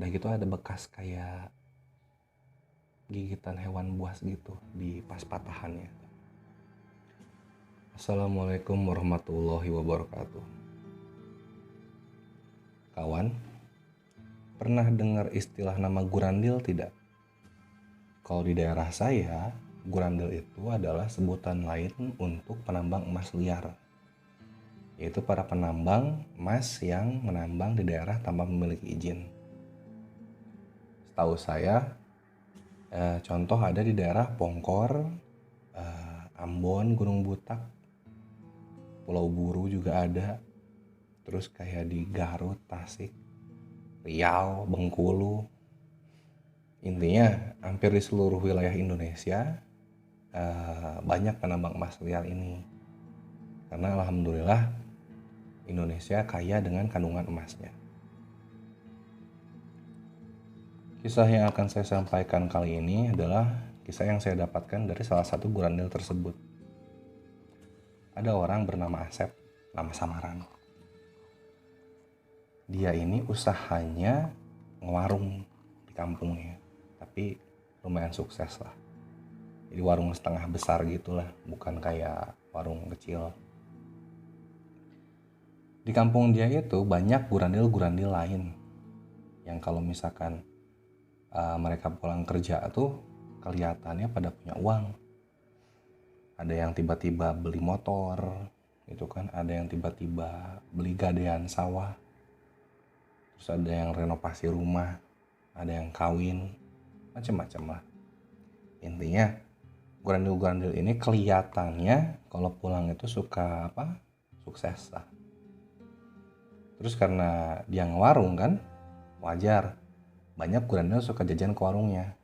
Udah gitu ada bekas kayak gigitan hewan buas gitu di pas patahannya. Assalamualaikum warahmatullahi wabarakatuh. Kawan, pernah dengar istilah nama gurandil tidak? Kalau di daerah saya, gurandil itu adalah sebutan lain untuk penambang emas liar, yaitu para penambang emas yang menambang di daerah tanpa memiliki izin. Setahu saya, contoh ada di daerah Pongkor, Ambon, Gunung Butak, Pulau Buru juga ada. Terus kayak di Garut, Tasik, Riau, Bengkulu. Intinya hampir di seluruh wilayah Indonesia banyak penambang emas liar ini. Karena alhamdulillah Indonesia kaya dengan kandungan emasnya. Kisah yang akan saya sampaikan kali ini adalah kisah yang saya dapatkan dari salah satu gurandil tersebut. Ada orang bernama Asep, nama samaran. Dia ini usahanya ngewarung di kampungnya, tapi lumayan sukses lah. Jadi warung setengah besar gitulah, bukan kayak warung kecil. Di kampung dia itu banyak gurandil-gurandil lain yang kalau misalkan mereka pulang kerja tuh kelihatannya pada punya uang. Ada yang tiba-tiba beli motor, gitu kan. Ada yang tiba-tiba beli gadean sawah. Terus ada yang renovasi rumah, ada yang kawin, macam-macam lah. Intinya gurandil-gurandil ini kelihatannya kalau pulang itu suka sukses lah. Terus karena dia ngewarung kan, wajar banyak gurandil suka jajan ke warungnya.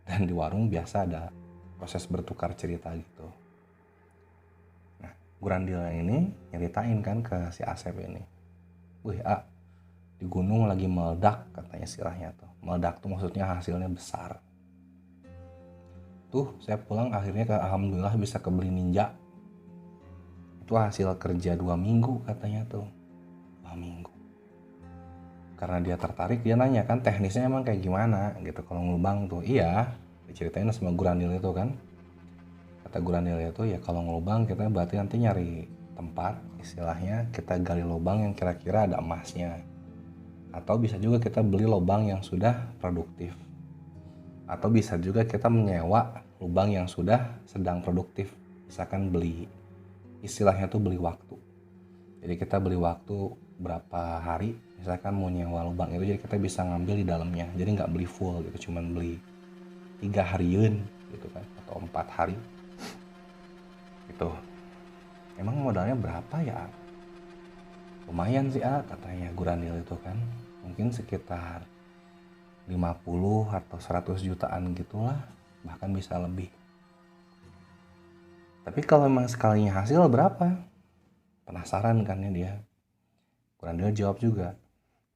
Dan di warung biasa ada proses bertukar cerita gitu. Nah, gurandil yang ini nyeritain kan ke si Asep ini. Wih, di gunung lagi meledak katanya istilahnya tuh. Meledak tuh maksudnya hasilnya besar. Tuh saya pulang akhirnya alhamdulillah bisa kebeli ninja. Itu hasil kerja 2 minggu katanya tuh. 2 minggu. Karena dia tertarik, dia nanya kan teknisnya emang kayak gimana gitu kalau ngelubang tuh. Iya, diceritain sama gurandil itu kan. Kata gurandil itu ya kalau ngelubang kita berarti nanti nyari tempat, istilahnya kita gali lubang yang kira-kira ada emasnya. Atau bisa juga kita beli lubang yang sudah produktif. Atau bisa juga kita menyewa lubang yang sudah sedang produktif. Misalkan beli, istilahnya tuh beli waktu. Jadi kita beli waktu berapa hari, misalkan mau nyewa lubang itu, jadi kita bisa ngambil di dalamnya. Jadi nggak beli full gitu, cuman beli 3 harian gitu kan, atau 4 hari. Gitu. Emang modalnya berapa ya? Lumayan sih katanya gurandil itu kan. Mungkin sekitar 50 atau 100 jutaan gitulah, bahkan bisa lebih. Tapi kalau memang sekalinya hasil berapa? Penasaran kan ya dia. Gurandil jawab juga,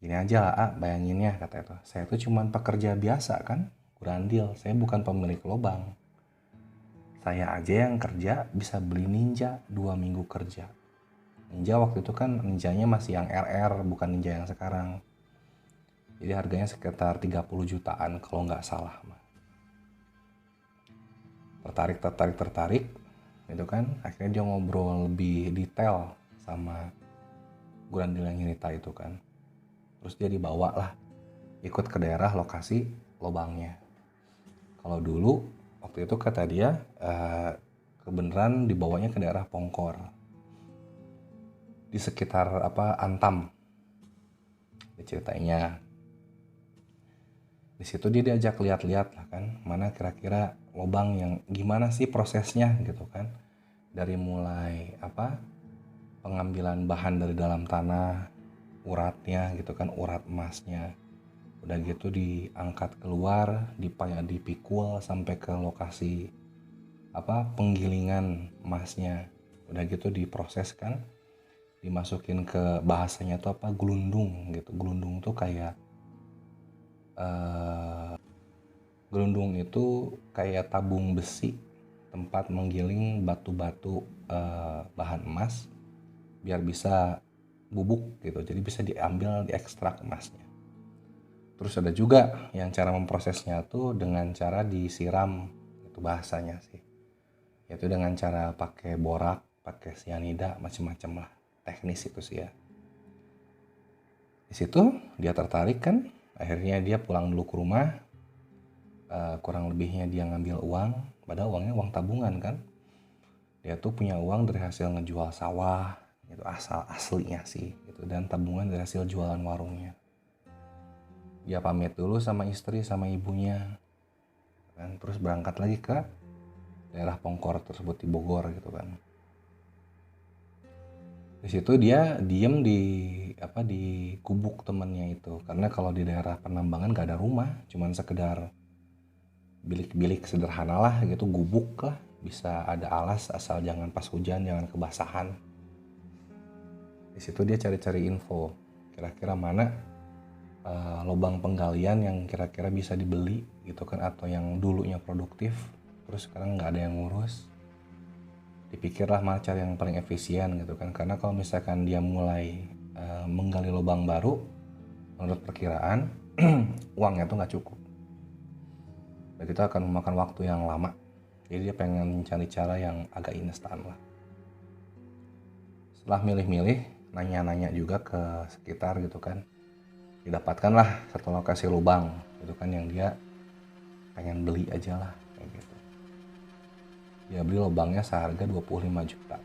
gini aja lah bayanginnya kata itu. Saya itu cuma pekerja biasa kan, gurandil. Saya bukan pemilik lubang. Saya aja yang kerja bisa beli ninja 2 minggu kerja. Ninja waktu itu kan ninjanya masih yang RR, bukan ninja yang sekarang. Jadi harganya sekitar 30 jutaan kalau nggak salah. Tertarik gitu kan. Akhirnya dia ngobrol lebih detail sama gurandil yang cerita itu kan. Terus dia dibawa lah ikut ke daerah lokasi lubangnya. Kalau dulu waktu itu kata dia kebenaran dibawanya ke daerah Pongkor, di sekitar Antam. Ceritanya di situ dia diajak lihat-lihat lah kan, mana kira-kira lubang yang gimana sih prosesnya gitu kan, dari mulai pengambilan bahan dari dalam tanah, uratnya gitu kan, urat emasnya, udah gitu diangkat keluar, dipikul sampai ke lokasi penggilingan emasnya, udah gitu diproses kan, dimasukin ke bahasanya tuh gelundung gitu. Gelundung tuh kayak gelundung itu kayak tabung besi, tempat menggiling batu-batu bahan emas biar bisa bubuk gitu, jadi bisa diambil, diekstrak emasnya. Terus ada juga yang cara memprosesnya tuh dengan cara disiram, itu bahasanya sih. Yaitu dengan cara pakai borak, pakai sianida, macam-macam lah. Teknis itu sih ya. Di situ dia tertarik kan, akhirnya dia pulang dulu ke rumah. Kurang lebihnya dia ngambil uang, padahal uangnya uang tabungan kan. Dia tuh punya uang dari hasil ngejual sawah, itu aslinya sih, gitu. Dan tabungan dari hasil jualan warungnya. Dia pamit dulu sama istri sama ibunya, kan, terus berangkat lagi ke daerah Pongkor tersebut di Bogor gitu kan. Di situ dia diem di gubuk temennya itu, karena kalau di daerah penambangan gak ada rumah, cuman sekedar bilik-bilik sederhana lah gitu, gubuk lah, bisa ada alas asal jangan pas hujan, jangan kebasahan. Di situ dia cari-cari info, kira-kira mana lubang penggalian yang kira-kira bisa dibeli gitu kan, atau yang dulunya produktif terus sekarang nggak ada yang ngurus. Dipikirlah mana cari yang paling efisien gitu kan, karena kalau misalkan dia mulai menggali lubang baru, menurut perkiraan uangnya tuh nggak cukup dan itu akan memakan waktu yang lama. Jadi dia pengen mencari cara yang agak instan lah. Setelah milih-milih, nanya-nanya juga ke sekitar gitu kan, didapatkanlah satu lokasi lubang gitu kan yang dia pengen beli aja lah kayak gitu. Dia beli lubangnya seharga 25 juta,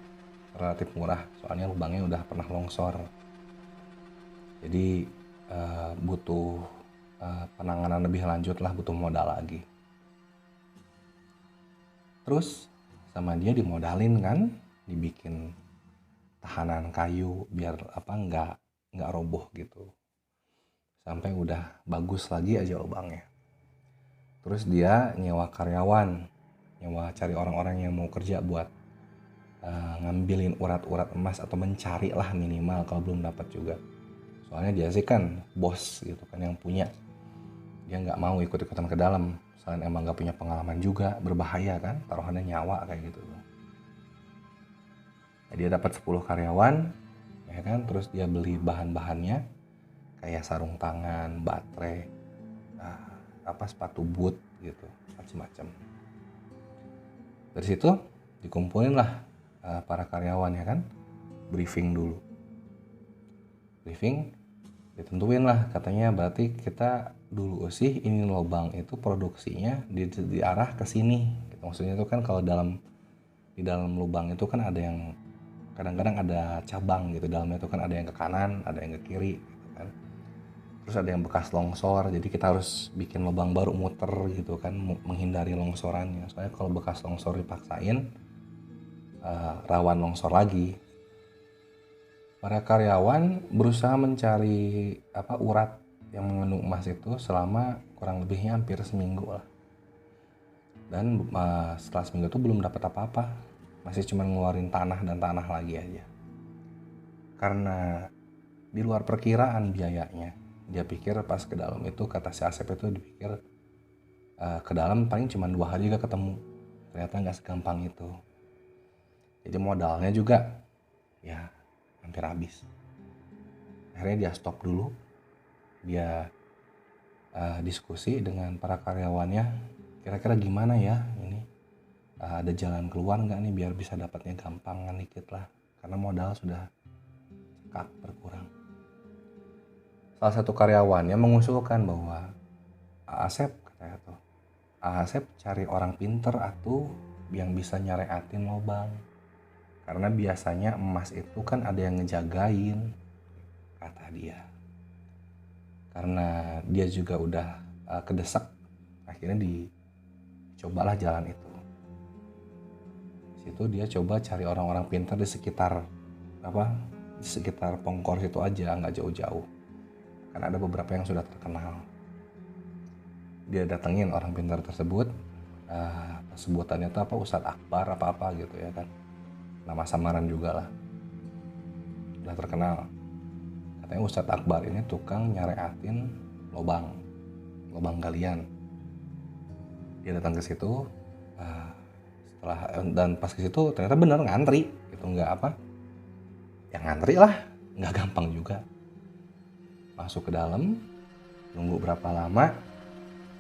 relatif murah soalnya lubangnya udah pernah longsor. Jadi butuh penanganan lebih lanjut lah, butuh modal lagi. Terus sama dia dimodalin kan, dibikin tahanan kayu biar nggak roboh gitu. Sampai udah bagus lagi aja lubangnya. Terus dia nyewa karyawan, cari orang-orang yang mau kerja buat ngambilin urat-urat emas atau mencari lah minimal kalau belum dapat juga. Soalnya dia sih kan bos gitu kan yang punya. Dia nggak mau ikut-ikutan ke dalam. Selain emang nggak punya pengalaman juga, berbahaya kan, taruhannya nyawa kayak gitu. Nah, dia dapat 10 karyawan, ya kan, terus dia beli bahan-bahannya kayak sarung tangan, baterai, sepatu boot gitu, macam-macam. Dari situ dikumpulin lah para karyawan ya kan, briefing dulu. Briefing, ditentuin lah katanya berarti kita dulu sih ini lubang itu produksinya diarah ke sini. Gitu. Maksudnya itu kan kalau di dalam lubang itu kan ada yang kadang-kadang ada cabang gitu, dalamnya itu kan ada yang ke kanan, ada yang ke kiri gitu kan. Terus ada yang bekas longsor, jadi kita harus bikin lubang baru muter gitu kan, menghindari longsorannya. Soalnya kalau bekas longsor dipaksain, rawan longsor lagi. Para karyawan berusaha mencari urat yang mengandung emas itu selama kurang lebihnya hampir seminggu lah. Dan setelah seminggu itu belum dapat apa-apa, masih cuma ngeluarin tanah dan tanah lagi aja. Karena di luar perkiraan biayanya. Dia pikir pas ke dalam itu, kata si Asep itu dipikir ke dalam paling cuma 2 hari gak ketemu. Ternyata gak segampang itu. Jadi modalnya juga ya hampir habis. Akhirnya dia stop dulu. Dia diskusi dengan para karyawannya. Kira-kira gimana ya ini? Ada jalan keluar gak nih biar bisa dapatnya gampangan dikit lah. Karena modal sudah cekak berkurang. Salah satu karyawannya mengusulkan bahwa Asep, katanya tuh, Asep cari orang pinter atuh yang bisa nyareatin lobang. Karena biasanya emas itu kan ada yang ngejagain, kata dia. Karena dia juga udah kedesak, akhirnya dicobalah jalan itu. Di situ dia coba cari orang-orang pinter di sekitar Pongkor situ aja, nggak jauh-jauh. Kan ada beberapa yang sudah terkenal. Dia datengin orang pintar tersebut, sebutannya itu Ustadz Akbar apa gitu ya kan, nama samaran juga lah, udah terkenal. Katanya Ustadz Akbar ini tukang nyareatin lubang galian. Dia datang ke situ, dan pas ke situ ternyata bener ngantri gitu, ngantri lah, nggak gampang juga. Masuk ke dalam, Nunggu berapa lama,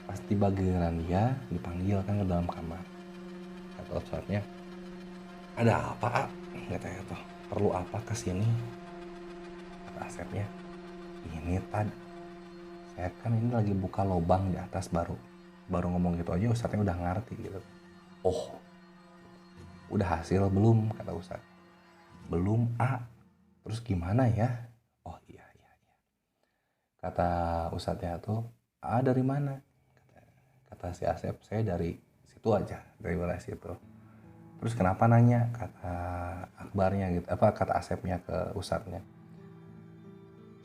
pasti bagian dia dipanggil kan ke dalam kamar. Kata Ustadznya, ada apa, A? Katanya tuh, perlu apa kesini? Kata Asepnya, ini Tad, saya kan ini lagi buka lubang di atas baru ngomong gitu aja Ustadznya udah ngerti gitu. Oh, udah hasil belum? Kata Ustadz. Belum, A. Terus gimana ya? Oh iya. Kata Ustadznya tuh, A dari mana? Kata si Asep, saya dari situ aja, dari wilayah situ. Terus kenapa nanya? Kata Akbarnya gitu, kata Asepnya ke Ustadznya.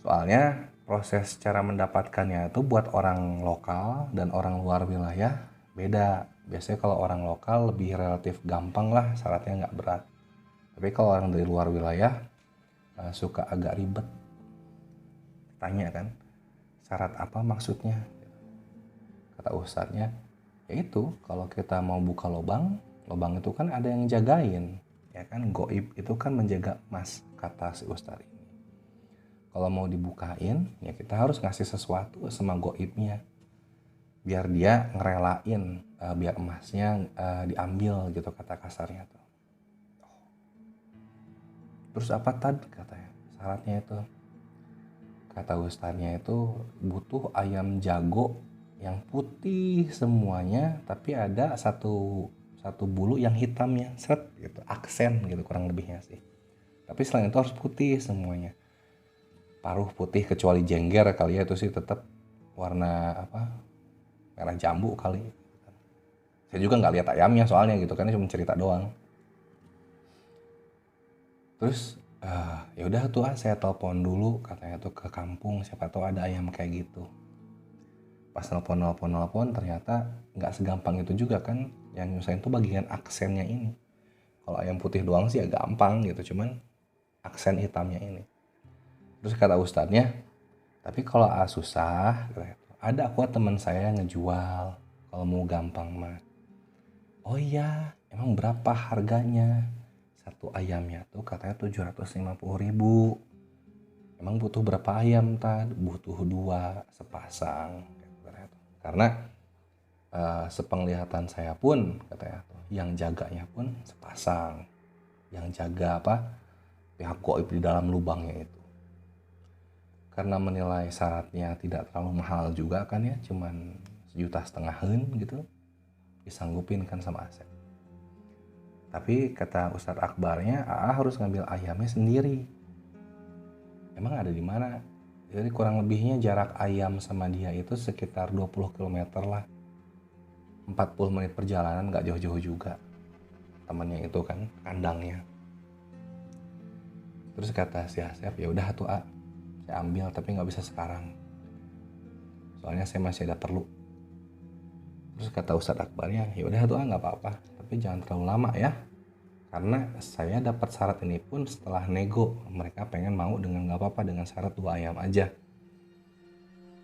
Soalnya proses cara mendapatkannya itu buat orang lokal dan orang luar wilayah beda. Biasanya kalau orang lokal lebih relatif gampang lah, syaratnya nggak berat. Tapi kalau orang dari luar wilayah suka agak ribet. Tanya kan, syarat apa maksudnya? Kata Ustadznya, yaitu kalau kita mau buka lubang itu kan ada yang jagain. Ya kan, goib itu kan menjaga emas, kata si Ustadz ini. Kalau mau dibukain, ya kita harus ngasih sesuatu sama goibnya. Biar dia ngerelain, biar emasnya diambil gitu, kata kasarnya tuh. Terus apa Tad? Katanya, syaratnya itu. Kata Ustadznya itu butuh ayam jago yang putih semuanya, tapi ada satu bulu yang hitamnya, seret gitu, aksen gitu kurang lebihnya sih. Tapi selain itu harus putih semuanya. Paruh putih kecuali jengger kali ya, itu sih tetap warna merah jambu kali. Saya juga nggak lihat ayamnya soalnya gitu kan, cuma cerita doang. Terus ya udah tuh saya telepon dulu katanya tuh ke kampung, siapa tahu ada ayam kayak gitu. Pas nelpon ternyata nggak segampang itu juga kan, yang nyusahin tuh bagian aksennya ini. Kalau ayam putih doang sih ya gampang gitu, cuman aksen hitamnya ini. Terus kata ustadznya, tapi kalau susah, ada kok teman saya yang ngejual kalau mau gampang mah. Oh iya, emang berapa harganya? Satu ayamnya tuh katanya 750.000. Emang butuh berapa ayam Tad? Butuh 2 sepasang. Karena sepenglihatan saya pun katanya tuh, yang jaganya pun sepasang. Yang jaga pihak goib di dalam lubangnya itu. Karena menilai syaratnya tidak terlalu mahal juga kan ya, cuman 1,5 jutaan gitu, disanggupin kan sama Asep. Tapi kata Ustadz Akbarnya, AA harus ngambil ayamnya sendiri. Emang ada di mana? Jadi kurang lebihnya jarak ayam sama dia itu sekitar 20 km lah. 40 menit perjalanan, gak jauh-jauh juga. Temannya itu kan, kandangnya. Terus kata si Asep, ya udah tuh A, saya ambil tapi nggak bisa sekarang. Soalnya saya masih ada perlu. Terus kata Ustadz Akbarnya, ya udah tuh A, nggak apa-apa, tapi jangan terlalu lama ya. Karena saya dapat syarat ini pun setelah nego. Mereka pengen mau dengan nggak apa-apa dengan syarat 2 ayam aja.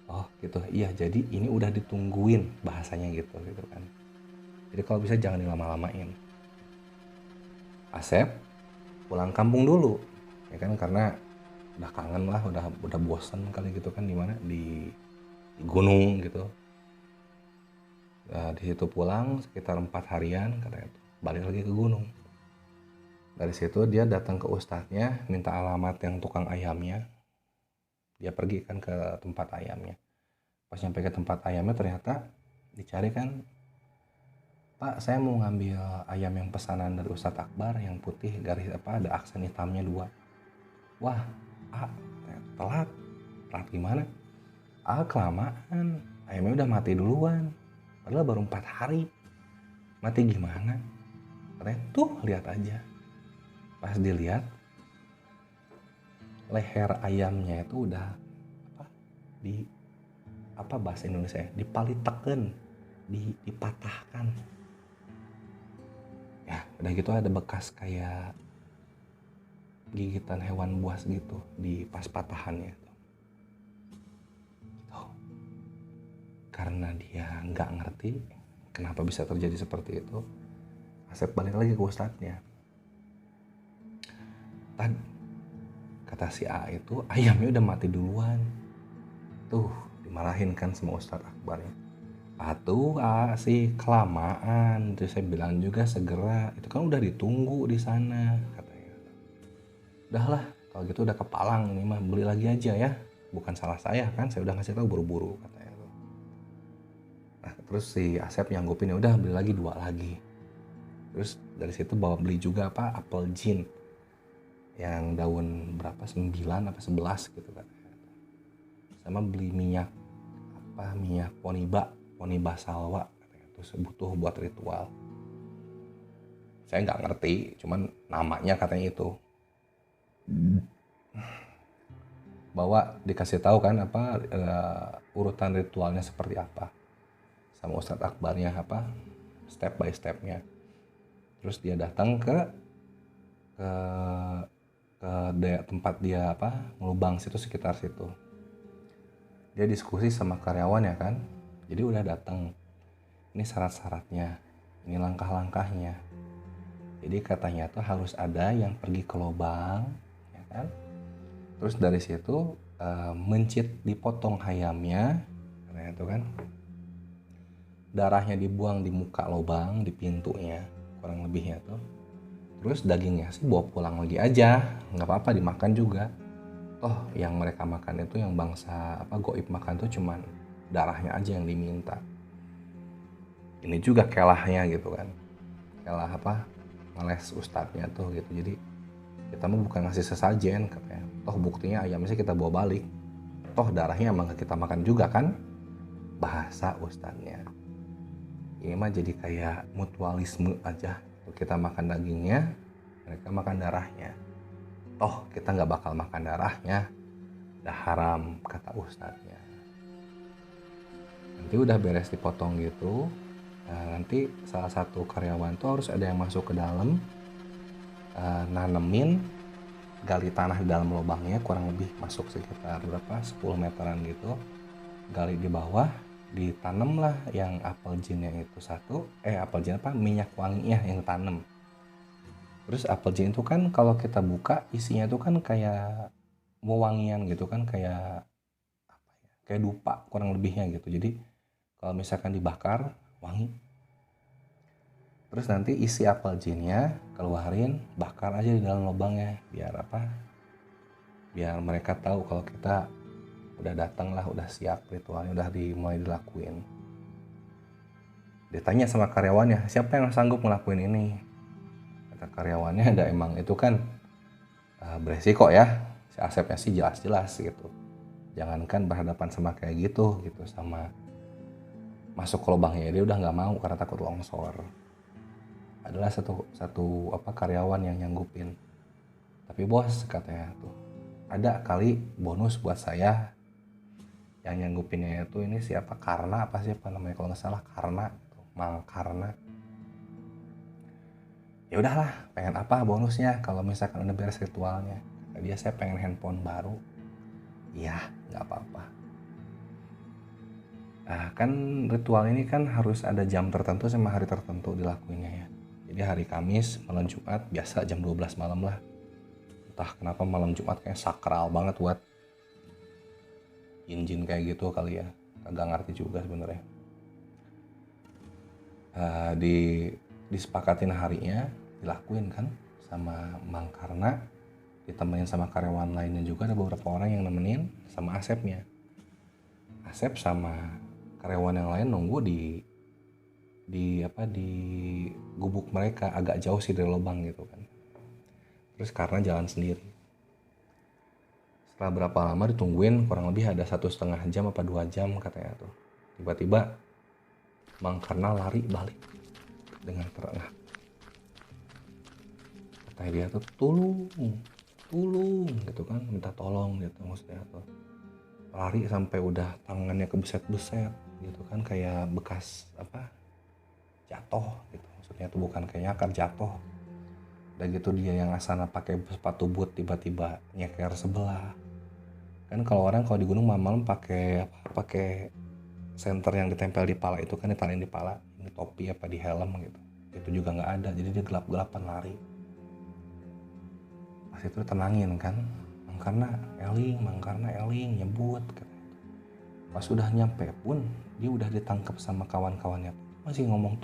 Oh gitu, iya jadi ini udah ditungguin bahasanya gitu kan. Jadi kalau bisa jangan dilama-lamain. Asep pulang kampung dulu, ya kan, karena udah kangen lah, udah bosan kali gitu kan, di mana di gunung gitu. Nah, di situ pulang sekitar 4 harian katanya, balik lagi ke gunung. Dari situ dia datang ke ustadznya, minta alamat yang tukang ayamnya. Dia pergi kan ke tempat ayamnya. Pas nyampe ke tempat ayamnya ternyata dicari kan, Pak saya mau ngambil ayam yang pesanan dari Ustadz Akbar yang putih garis ada aksen hitamnya 2. Wah, telat gimana? Kelamaan, ayamnya udah mati duluan. Padahal baru 4 hari. Mati gimana? Katanya tuh lihat aja. Pas dilihat, leher ayamnya itu udah bahasa Indonesia ya, dipalitekeun, dipatahkan. Ya, udah gitu ada bekas kayak gigitan hewan buas gitu di pas patahannya. Karena dia nggak ngerti kenapa bisa terjadi seperti itu, Asep balik lagi ke ustadznya. Kata si A itu ayamnya udah mati duluan. Tuh Dimarahin kan sama Ustadz Akbarnya. Atuh sih kelamaan. Terus saya bilang juga segera, itu kan udah ditunggu di sana katanya. Udahlah, kalau gitu udah kepalang ini mah, beli lagi aja ya. Bukan salah saya kan, saya udah ngasih tahu buru-buru katanya. Nah terus si Asep nyanggupin, ya udah beli lagi 2 lagi. Terus dari situ bawa beli juga apple gin yang daun berapa, 9 apa 11 gitu kan. Sama beli minyak Poniba salwa katanya, terus butuh buat ritual. Saya nggak ngerti, cuman namanya katanya itu. Bahwa dikasih tahu kan urutan ritualnya seperti apa sama Ustadz Akbarnya, step by stepnya. Terus dia datang ke tempat dia ngelubang situ, sekitar situ. Dia diskusi sama karyawan ya kan. Jadi udah datang, ini syarat-syaratnya, ini langkah-langkahnya. Jadi katanya tuh harus ada yang pergi ke lubang ya kan. Terus dari situ mencit dipotong ayamnya, karena itu kan darahnya dibuang di muka lubang, di pintunya kurang lebihnya tuh. Terus dagingnya sih bawa pulang lagi aja, nggak apa-apa dimakan juga. Toh yang mereka makan itu, yang bangsa goib makan tuh cuman darahnya aja yang diminta. Ini juga kelahnya gitu kan, kelah ngeles ustadznya tuh gitu. Jadi kita mah bukan ngasih sesajen katanya, toh buktinya ayamnya sih kita bawa balik, toh darahnya emang kita makan juga kan, bahasa ustadznya. Ini mah jadi kayak mutualisme aja, kita makan dagingnya, mereka makan darahnya. Toh kita nggak bakal makan darahnya, udah haram kata ustadznya. Nanti udah beres dipotong gitu, nanti salah satu karyawan tuh harus ada yang masuk ke dalam, nanemin, gali tanah di dalam lubangnya, kurang lebih masuk sekitar 10 meteran gitu, gali di bawah, ditanam lah yang apple ginnya itu minyak wanginya yang tanam. Terus apple gin itu kan kalau kita buka isinya itu kan kayak wewangian gitu kan, kayak dupa kurang lebihnya gitu. Jadi kalau misalkan dibakar wangi. Terus nanti isi apple ginnya keluarin, bakar aja di dalam lubangnya, biar biar mereka tahu kalau kita udah datang lah, udah siap ritualnya, udah mulai dilakuin. Ditanya sama karyawannya, siapa yang sanggup ngelakuin ini? Kata karyawannya, ada emang itu kan beresiko ya. Si Asepnya sih jelas-jelas gitu. Jangankan berhadapan sama kayak gitu sama masuk ke lubangnya, dia udah nggak mau karena takut longsor. Adalah satu karyawan yang nyanggupin. Tapi bos katanya tuh, ada kali bonus buat saya. Yang nyanggupinnya itu ini siapa, Karna siapa namanya kalau nggak salah, Mang Karna. Ya udahlah, pengen apa bonusnya kalau misalkan udah beres ritualnya? Dia, saya pengen handphone baru. Iya, nggak apa-apa. Kan ritual ini kan harus ada jam tertentu sama hari tertentu dilakuinnya ya. Jadi hari Kamis, malam Jumat biasa jam 12 malam lah. Entah kenapa malam Jumat kayak sakral banget buat jin-jin kayak gitu kali ya. Kagak ngerti juga sebenarnya. Disepakatin harinya, dilakuin kan sama Mang Karna, ditemenin sama karyawan lainnya juga, ada beberapa orang yang nemenin, sama Asepnya. Asep sama karyawan yang lain nunggu di gubuk mereka, agak jauh sih dari lubang gitu kan. Terus Karna jalan sendiri. Setelah berapa lama ditungguin, kurang lebih ada 1,5 jam apa 2 jam katanya tuh. Tiba-tiba Mang Karna lari balik dengan terengah. Katanya dia tuh tolong gitu kan, minta tolong gitu maksudnya tuh. Lari sampai udah tangannya kebeset-beset gitu kan, kayak bekas jatuh gitu. Maksudnya tuh bukan kayak nyakar, jatuh. Udah gitu dia yang asana pakai sepatu boot tiba-tiba nyeker sebelah. Kan kalau orang di gunung malam-malam pakai senter yang ditempel di pala itu kan, ditaliin di pala, ini topi di helm gitu. Itu juga nggak ada, jadi dia gelap-gelapan lari. Pas itu tenangin kan, Mang Karna eling nyebut gitu. Pas udah nyampe pun dia udah ditangkap sama kawan-kawannya, masih ngomong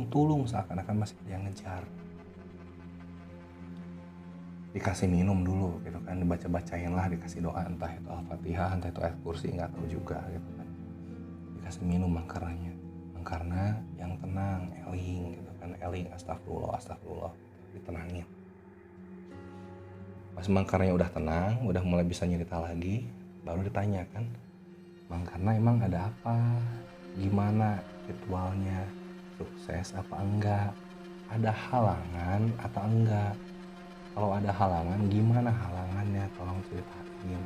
tulung seakan-akan masih ada yang ngejar. Dikasih minum dulu gitu kan, dibaca-bacain lah, dikasih doa, entah itu Al-Fatihah, entah itu ayat kursi, nggak tahu juga gitu kan. Dikasih minum mangkaranya, mangkarna yang tenang, eling gitu kan, eling astagfirullah ditenangin. Pas mangkarnya udah tenang, udah mulai bisa nyerita lagi, baru ditanya kan, Mangkarna emang ada apa, gimana ritualnya, sukses apa enggak, ada halangan atau enggak, kalau ada halangan gimana halangannya, tolong ceritain.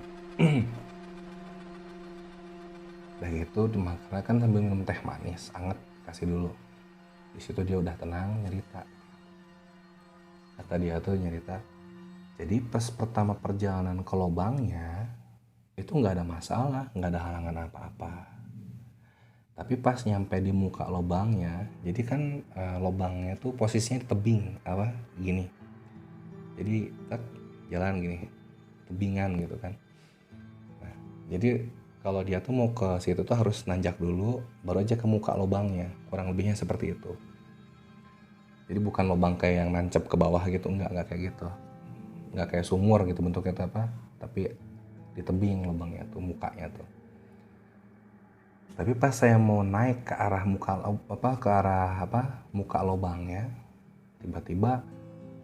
Udah gitu Mangkarna kan sambil minum teh manis anget, kasih dulu. Di situ dia udah tenang nyerita. Kata dia tuh nyerita, jadi pas pertama perjalanan ke lobangnya itu nggak ada masalah, nggak ada halangan apa-apa. Tapi pas nyampe di muka lobangnya, jadi kan lobangnya tuh posisinya di tebing apa gini. Jadi jalan gini, tebingan gitu kan. Nah, jadi kalau dia tuh mau ke situ tuh harus nanjak dulu, baru aja ke muka lobangnya. Kurang lebihnya seperti itu. Jadi bukan lobang kayak yang nancep ke bawah gitu, enggak kayak gitu. Enggak kayak sumur gitu bentuknya apa, tapi di tebing lubangnya tuh, mukanya tuh. Tapi pas saya mau naik ke arah muka lubangnya, tiba-tiba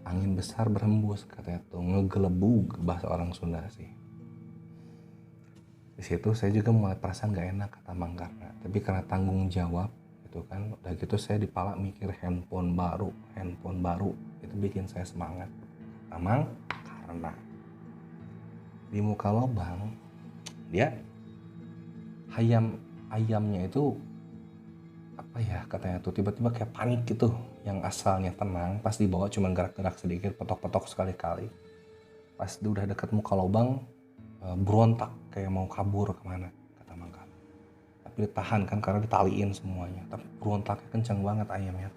angin besar berhembus, katanya tuh ngegelebug, bahasa orang Sunda sih. Di situ saya juga mulai perasaan gak enak, kata Mangkarna. Tapi karena tanggung jawab gitu kan, udah gitu saya di pala mikir handphone baru, itu bikin saya semangat. Emang karena di muka lubang dia ayamnya itu apa ya katanya tuh, tiba-tiba kayak panik gitu, yang asalnya tenang pas dibawa cuma gerak-gerak sedikit, petok-petok sekali-kali. Pas udah deket muka lubang berontak kayak mau kabur kemana, kata Mangkar. Tapi ditahan kan karena ditaliin semuanya, tapi berontaknya kencang banget ayamnya.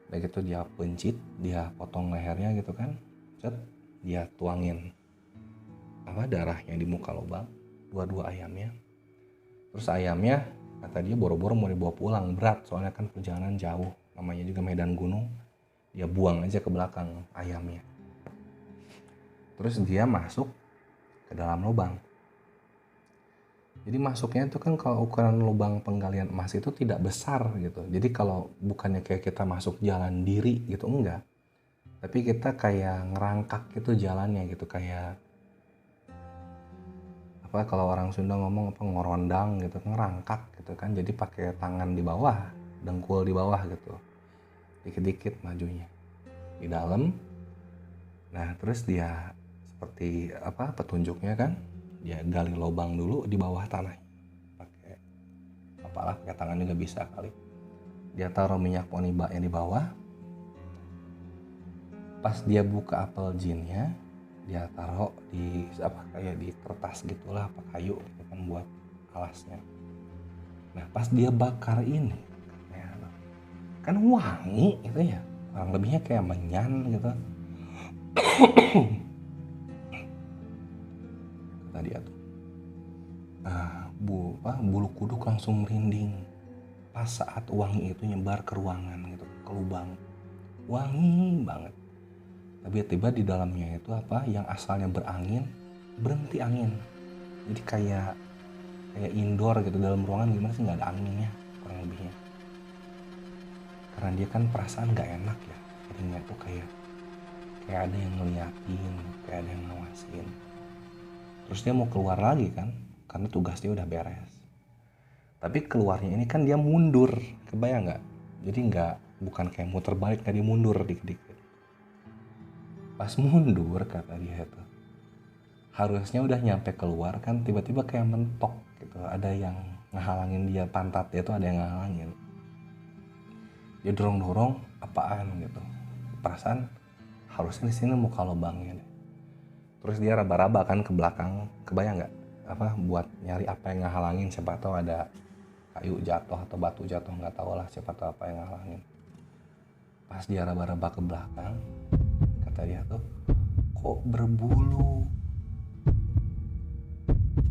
Udah gitu dia pencit, dia potong lehernya gitu kan, dia tuangin darahnya di muka lubang, dua ayamnya. Terus ayamnya kata dia boro-boro mau dibawa pulang, berat soalnya kan perjalanan jauh, namanya juga medan gunung. Dia buang aja ke belakang ayamnya. Terus dia masuk ke dalam lubang. Jadi masuknya itu kan kalau ukuran lubang penggalian emas itu tidak besar gitu. Jadi kalau bukannya kayak kita masuk jalan diri gitu, enggak. Tapi kita kayak ngerangkak gitu jalannya gitu, kayak kalau orang Sunda ngomong ngorondang gitu, ngerangkak gitu kan. Jadi pakai tangan di bawah, dengkul di bawah gitu, dikit-dikit majunya di dalam. Nah terus dia seperti petunjuknya kan, dia gali lubang dulu di bawah tanah, pakai tangan juga bisa kali. Dia taruh minyak ponibaknya di bawah. Pas dia buka apel jinnya, dia taruh di kayak di kertas gitulah, apa kayu gitu kan buat alasnya. Nah pas dia bakar ini kan wangi gitu ya, kurang lebihnya kayak menyan gitu. Kata dia tuh bulu kuduk langsung merinding pas saat wangi itu nyebar ke ruangan gitu, ke lubang. Wangi banget. Tiba-tiba di dalamnya itu yang asalnya berangin, berhenti angin. Jadi kayak indoor gitu, dalam ruangan gimana sih, nggak ada anginnya kurang lebihnya. Karena dia kan perasaan nggak enak ya, jadinya tuh kayak ada yang ngeliatin, kayak ada yang ngawasin. Terus dia mau keluar lagi kan, karena tugas dia udah beres. Tapi keluarnya ini kan dia mundur, kebayang nggak? Jadi bukan kayak muter balik, nggak, dia mundur dikit-dikit. Pas mundur kata dia itu, harusnya udah nyampe keluar kan, tiba-tiba kayak mentok gitu, ada yang ngehalangin dia, pantat dia tuh ada yang ngehalangin. Dia dorong-dorong apaan gitu, perasaan harusnya di sini muka lubangnya deh. Terus dia raba-raba kan ke belakang, kebayang nggak buat nyari apa yang ngehalangin, siapa tahu ada kayu jatuh atau batu jatuh, nggak tahu lah, siapa tahu apa yang ngehalangin. Pas dia raba-raba ke belakang, kata dia tuh kok berbulu.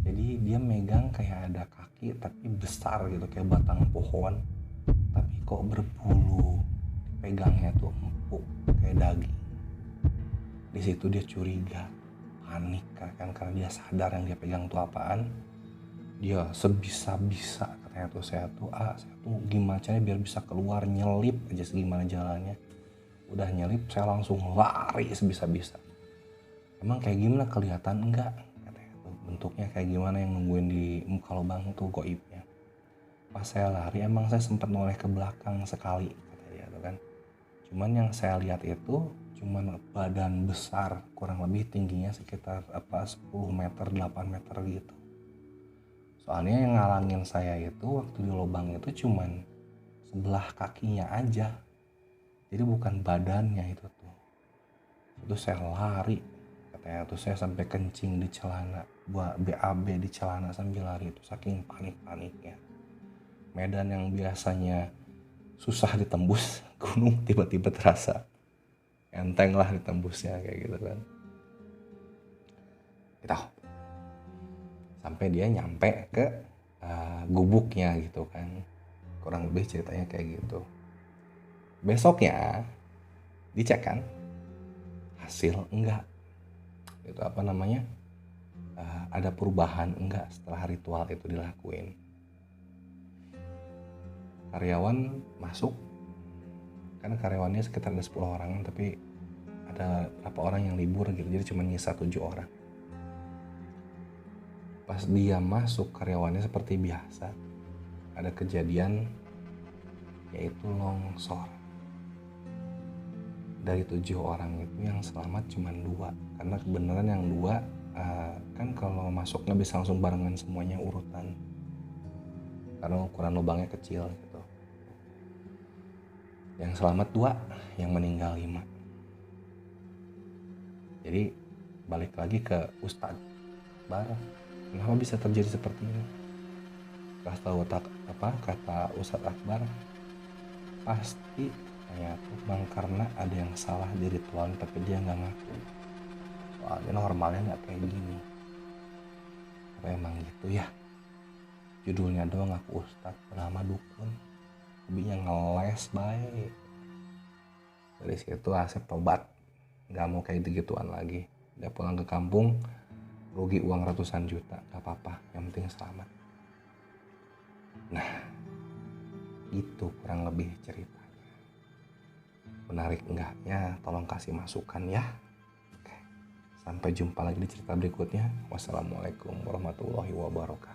Jadi dia megang kayak ada kaki tapi besar gitu, kayak batang pohon, tapi kok berbulu. Pegangnya tuh empuk kayak daging. Di situ dia curiga, panik kan, karena dia sadar yang dia pegang tuh apaan. Dia sebisa-bisa katanya tuh saya tuh gimana caranya biar bisa keluar, nyelip aja segimana jalannya. Udah nyelip saya langsung lari sebisa-bisa. Emang kayak gimana, kelihatan enggak katanya tuh, bentuknya kayak gimana yang nungguin di muka lubang tuh goibnya. Pas saya lari emang saya sempat noleh ke belakang sekali katanya tuh kan. Cuman yang saya lihat itu cuman badan besar, kurang lebih tingginya sekitar 10 meter 8 meter gitu. Soalnya yang ngalangin saya itu waktu di lubang itu cuman sebelah kakinya aja. Jadi bukan badannya itu tuh. Itu saya lari katanya tuh, saya sampai kencing di celana, buat BAB di celana sambil lari itu saking paniknya. Medan yang biasanya susah ditembus, gunung tiba-tiba terasa enteng lah ditembusnya kayak gitu kan. Gitu. Sampai dia nyampe ke gubuknya gitu kan. Kurang lebih ceritanya kayak gitu. Besoknya dicek kan, hasil enggak. Itu ada perubahan enggak setelah ritual itu dilakuin. Karyawan masuk, karena karyawannya sekitar ada 10 orang, tapi ada berapa orang yang libur gitu, jadi cuma nyisa 7 orang. Pas dia masuk, karyawannya seperti biasa, ada kejadian yaitu longsor. Dari 7 orang itu yang selamat cuma 2, karena kebenaran yang 2 kan kalau masuknya bisa langsung barengan semuanya urutan, karena ukuran lubangnya kecil gitu. Yang selamat 2, yang meninggal 5. Jadi balik lagi ke Ustadz Akbar, kenapa bisa terjadi seperti ini? Kata Ustadz Akbar, pasti kayak tuh bang, karena ada yang salah di ritual tapi dia nggak ngaku. Soalnya normalnya nggak kayak gini. Apa emang gitu ya? Judulnya doang ngaku Ustadz, bernama dukun, hobinya ngeles baik. Dari situ Asep tobat, nggak mau kayak gituan lagi. Dia pulang ke kampung, rugi uang ratusan juta, nggak apa-apa, yang penting selamat. Nah, itu kurang lebih ceritanya. Menarik enggaknya? Tolong kasih masukan ya. Oke. Sampai jumpa lagi di cerita berikutnya. Wassalamualaikum warahmatullahi wabarakatuh.